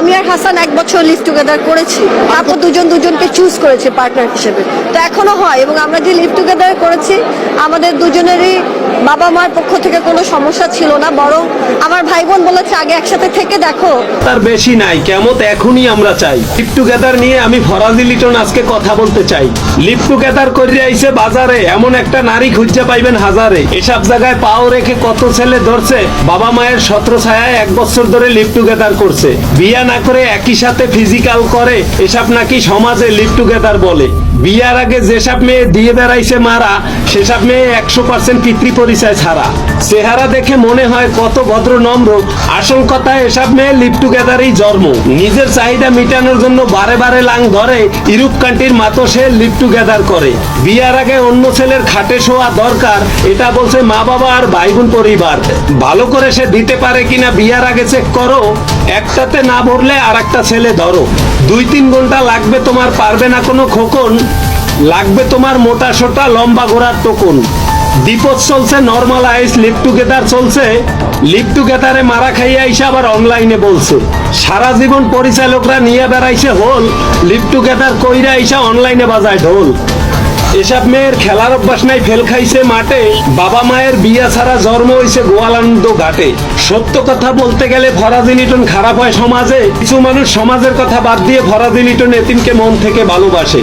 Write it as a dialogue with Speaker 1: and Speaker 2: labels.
Speaker 1: আমি আর হাসান 1 বছর live together করেছি, তারপর দুজন দুজনকে চুজ করেছে পার্টনার হিসেবে। তো এখনো হয়, এবং আমরা যে লিভ টুগেদার করেছি আমাদের দুজনেরই বাবা মার পক্ষ থেকে কোনো সমস্যা ছিল না, বরং আমার ভাই বোন বলেছে আগে একসাথে থেকে দেখো।
Speaker 2: তার বেশি নাই, কেমত এখনই আমরা চাই। লিভ টুগেদার নিয়ে আমি ফরাজি লিটন আজকে কথা বলতে চাই। লিভ টুগেদার করে আইছে বাজারে, এমন একটা নারী খুঁজে পাইবেন হাজারে। এসব জায়গায় পাও রেখে কত ছেলে ধরছে, বাবা মায়ের ছত্র ছায়ায় 1 বছর ধরে লিভ টুগেদার করছে। বিয়া না করে একই সাথে ফিজিক্যাল করে, এসব নাকি সমাজে লিভ টুগেদার বলে। বিয়ার আগে যেসব মেয়ে দিয়ে বেড়াইছে মারা, সেসব মেয়ে 100% পিতৃ পরিচয় ছাড়া। চেহারা দেখে মনে হয় কত ভদ্র নম্র, আসল কথা এসব মেয়ে লিভ টুগেদারই জন্ম। নিজের চাহিদা মিটানোর জন্য বারে বারে লাং ধরে ইউরোপ কান্ট্রির মাতো সে লিভ টুগেদার করে। বিয়ার আগে অন্য ছেলের খাটে শোয়া দরকার, এটা বলছে মা বাবা আর ভাই বোন পরিবার। ভালো করে সে দিতে পারে কিনা বিয়ার আগে চেক করো, একটাতে না ভরলে আর একটা ছেলে ধরো। 2-3 ঘন্টা লাগবে তোমার, পারবে না কোনো খোকন, লাগবে তোমার মোটা সোটা লম্বা ঘোড়ার টোকন। বিপদ চলছে, নর্মালাইজ লিভ টুগেদার চলছে। লিভ টুগেদারে মারা খাইয়া আইসা আবার অনলাইনে বলছে। সারা জীবন পরিচালকরা নিয়ে বেড়াইছে হোল, লিভ টুগেদার কইরা আইসা অনলাইনে বাজায় ঢোল। এসব মেয়ের খেলার অভ্যাস নাই, ফেল খাইছে মাঠে, বাবা মায়ের বিয়া ছাড়া জন্ম হইছে গোয়ালানন্দ ঘাটে। সত্য কথা বলতে গেলে ফরাজি লিটন খারাপ হয় সমাজে। কিছু মানুষ সমাজের কথা বাদ দিয়ে ফরাজি লিটন এতিমকে মন থেকে ভালোবাসে।